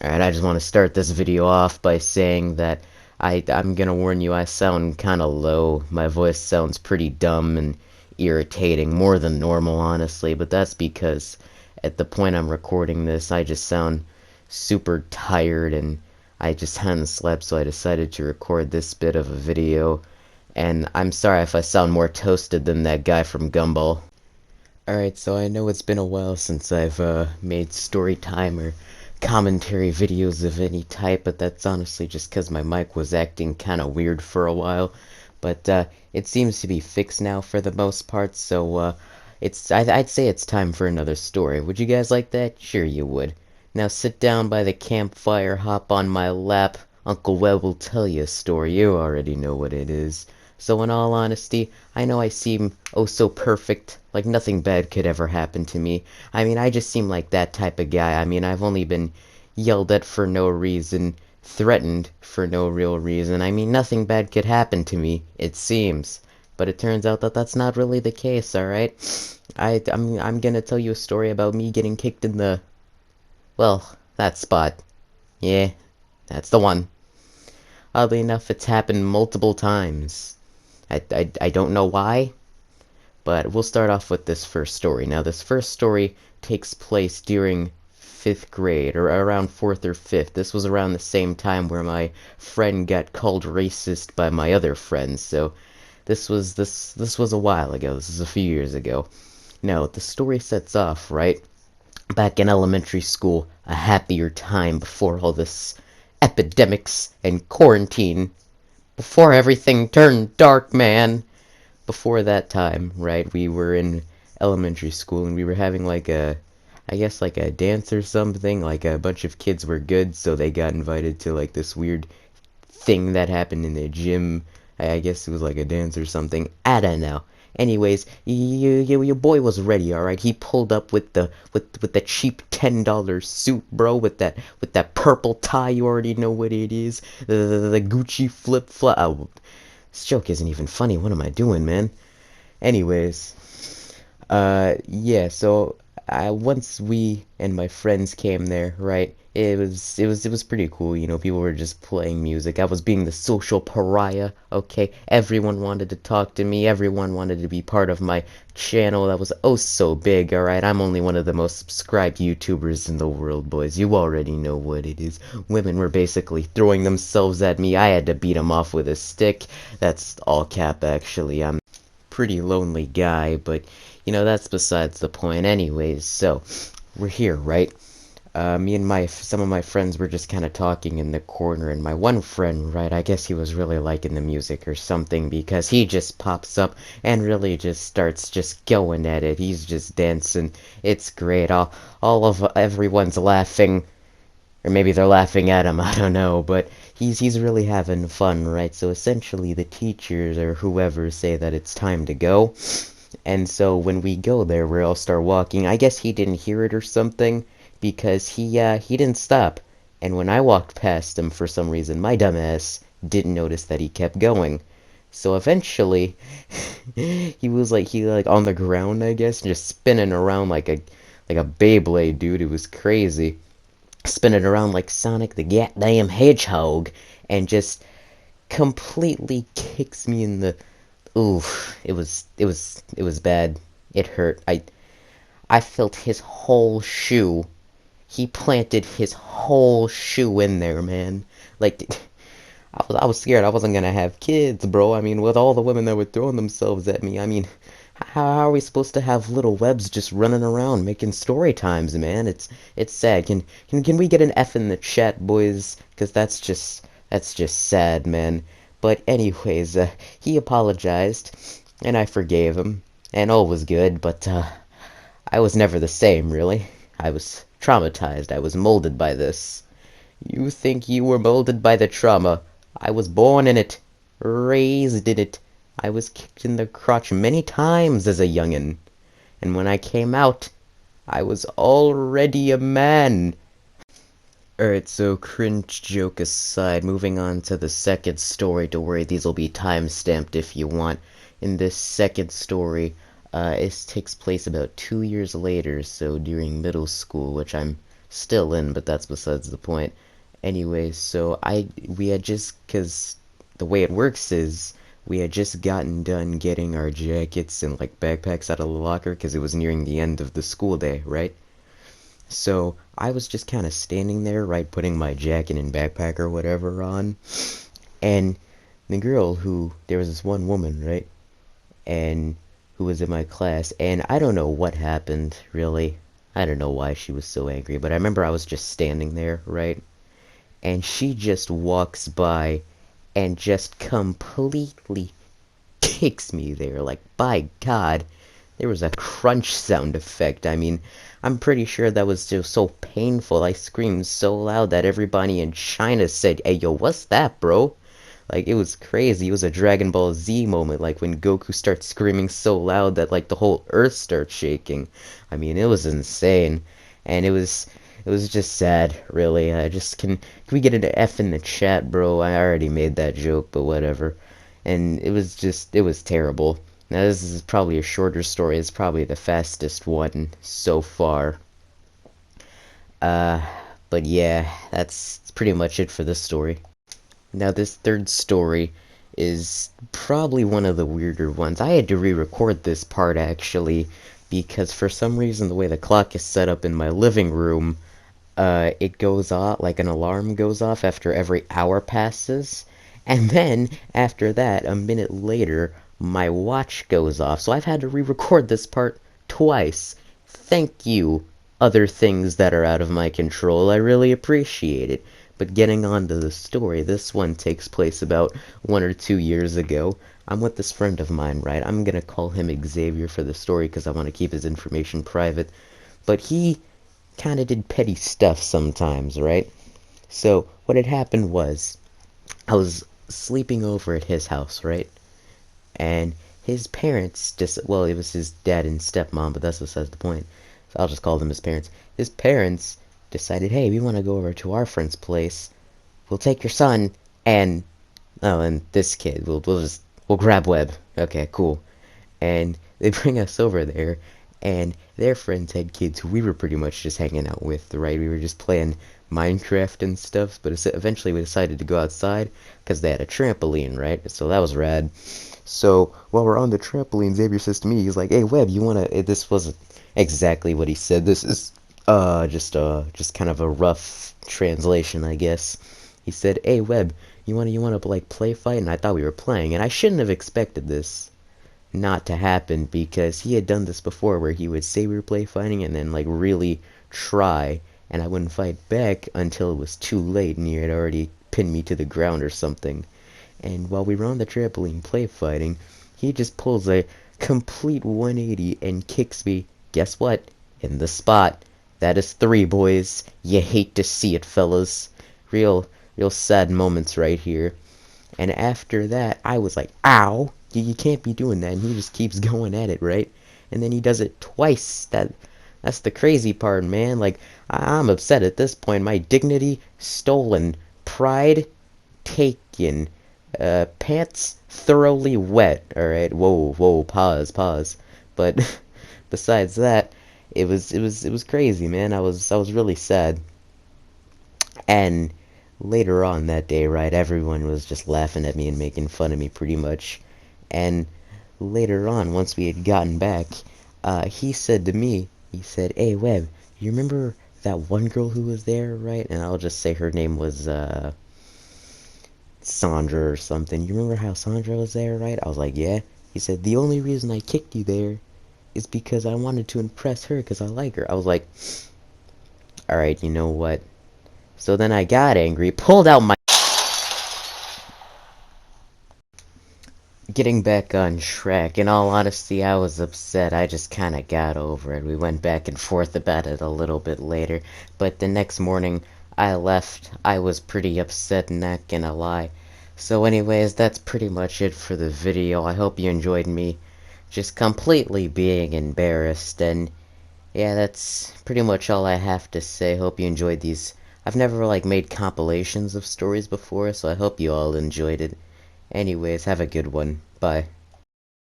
Alright, I just want to start this video off by saying that I'm gonna warn you, I sound kinda low. My voice sounds pretty dumb and irritating, more than normal, honestly, but that's because at the point I'm recording this, I just sound super tired and I just hadn't slept, so I decided to record this bit of a video. And I'm sorry if I sound more toasted than that guy from Gumball. Alright, so I know it's been a while since I've made story time or commentary videos of any type, but that's honestly just because my mic was acting kind of weird for a while. But it seems to be fixed now for the most part, so I'd say it's time for another story. Would you guys like that? Sure you would. Now sit down by the campfire, hop on my lap. Uncle Webb will tell you a story. You already know what it is. So in all honesty, I know I seem oh so perfect, like nothing bad could ever happen to me. I mean, I just seem like that type of guy. I mean, I've only been yelled at for no reason, threatened for no real reason. I mean, nothing bad could happen to me, it seems. But it turns out that that's not really the case, alright? I'm gonna tell you a story about me getting kicked in the, well, that spot. Yeah, that's the one. Oddly enough, it's happened multiple times. I don't know why, but we'll start off with this first story. Now, this first story takes place during 5th grade, or around 4th or 5th. This was around the same time where my friend got called racist by my other friends, so this was a while ago. This is a few years ago. Now, the story sets off, right? Back in elementary school, a happier time before all this epidemics and quarantine, before everything turned dark, man. Before that time, right, we were in elementary school and we were having like I guess like a dance or something. Like a bunch of kids were good, so they got invited to like this weird thing that happened in the gym. I guess it was like a dance or something. I don't know. Anyways, your boy was ready, all right. He pulled up with the cheap $10 suit, bro, with that purple tie. You already know what it is. The Gucci flip flop. Oh, this joke isn't even funny. What am I doing, man? Anyways, yeah, so once we and my friends came there, right? It was pretty cool, you know, people were just playing music. I was being the social pariah, okay? Everyone wanted to talk to me, everyone wanted to be part of my channel that was oh so big, alright? I'm only one of the most subscribed YouTubers in the world, boys. You already know what it is. Women were basically throwing themselves at me. I had to beat them off with a stick. That's all cap, actually. I'm pretty lonely guy, but you know, that's besides the point anyways. So, we're here, right? Me and some of my friends were just kind of talking in the corner, and my one friend, right, I guess he was really liking the music or something, because he just pops up and really just starts just going at it. He's just dancing. It's great. All of everyone's laughing, or maybe they're laughing at him, I don't know, but he's really having fun, right? So essentially the teachers or whoever say that it's time to go. And so when we go there, we all start walking. I guess he didn't hear it or something because he didn't stop. And when I walked past him for some reason, my dumbass didn't notice that he kept going. So eventually, he like on the ground, I guess, just spinning around like a Beyblade, dude. It was crazy, spinning around like Sonic the goddamn Hedgehog, and just completely kicks me in the. Ooh, it was bad. It hurt. I felt his whole shoe. He planted his whole shoe in there, man. Like, I was scared I wasn't gonna have kids, bro. I mean, with all the women that were throwing themselves at me, I mean, how are we supposed to have little webs just running around making story times, man? It's sad. Can we get an F in the chat, boys? Because that's just sad, man. But anyways, he apologized, and I forgave him, and all was good. But I was never the same, really. I was traumatized. I was molded by this. You think you were molded by the trauma? I was born in it, raised in it. I was kicked in the crotch many times as a youngin', and when I came out, I was already a man. Alright, so cringe joke aside, moving on to the second story. Don't worry, these will be time-stamped if you want. In this second story, it takes place about 2 years later, so during middle school, which I'm still in, but that's besides the point. Anyway, so we had just, cause the way it works is we had just gotten done getting our jackets and like backpacks out of the locker because it was nearing the end of the school day, right? So I was just kind of standing there, right, putting my jacket and backpack or whatever on, and the girl who there was this one woman, right, and who was in my class, and I don't know what happened, really. I don't know why she was so angry, but I remember I was just standing there, right? And she just walks by and just completely kicks me there. Like, by God, there was a crunch sound effect. I mean, I'm pretty sure that was just so painful. I screamed so loud that everybody in China said, "Hey, yo, what's that, bro?" Like, it was crazy. It was a Dragon Ball Z moment, like when Goku starts screaming so loud that like the whole earth starts shaking. I mean, it was insane. And it was just sad, really. I just can we get an F in the chat, bro? I already made that joke, but whatever. And it was terrible. Now this is probably a shorter story. It's probably the fastest one so far. Uh, but yeah, that's pretty much it for this story. Now, this third story is probably one of the weirder ones. I had to re-record this part actually because for some reason the way the clock is set up in my living room, it goes off, like an alarm goes off after every hour passes, and then after that, a minute later, my watch goes off. So I've had to re-record this part twice. Thank you, other things that are out of my control. I really appreciate it. But getting on to the story, this one takes place about 1 or 2 years ago. I'm with this friend of mine, right? I'm gonna call him Xavier for the story because I want to keep his information private. But he kind of did petty stuff sometimes, right? So what had happened was I was sleeping over at his house, right? And his parents just, well, it was his dad and stepmom, but that's besides the point. So I'll just call them his parents. His parents decided, hey, we want to go over to our friend's place. We'll take your son and and this kid. We'll grab Webb. Okay, cool. And they bring us over there, and their friends had kids who we were pretty much just hanging out with, right? We were just playing Minecraft and stuff, but eventually we decided to go outside because they had a trampoline, right? So that was rad. So while we're on the trampoline, Xavier says to me, he's like, "Hey, Webb, you wanna?" This wasn't exactly what he said. This is just kind of a rough translation, I guess. He said, "Hey, Webb, you wanna like play fight?" And I thought we were playing, and I shouldn't have expected this not to happen because he had done this before where he would say we were play fighting and then like really try, and I wouldn't fight back until it was too late and he had already pinned me to the ground or something. And while we were on the trampoline play fighting, he just pulls a complete 180 and kicks me, guess what? In the spot. That is three, boys. You hate to see it, fellas. Real sad moments right here. And after that, I was like, ow, you can't be doing that. And he just keeps going at it, right? And then he does it twice. That's the crazy part, man. Like, I'm upset at this point. My dignity stolen. Pride taken. Pants thoroughly wet. Alright, whoa, pause. But besides that, it was crazy, man. I was really sad. And later on that day, right, everyone was just laughing at me and making fun of me pretty much. And later on, once we had gotten back, he said to me, he said, "Hey, Webb, you remember that one girl who was there, right?" And I'll just say her name was, Sandra or something. "You remember how Sandra was there, right?" I was like, "Yeah." He said, "The only reason I kicked you there is because I wanted to impress her because I like her." I was like, alright, you know what? So then I got angry, pulled out my... Getting back on track, in all honesty, I was upset. I just kinda got over it. We went back and forth about it a little bit later, but the next morning I left. I was pretty upset, not gonna lie. So anyways, that's pretty much it for the video. I hope you enjoyed me just completely being embarrassed, and yeah, that's pretty much all I have to say. Hope you enjoyed these. I've never like made compilations of stories before, so I hope you all enjoyed it. Anyways, have a good one. Bye.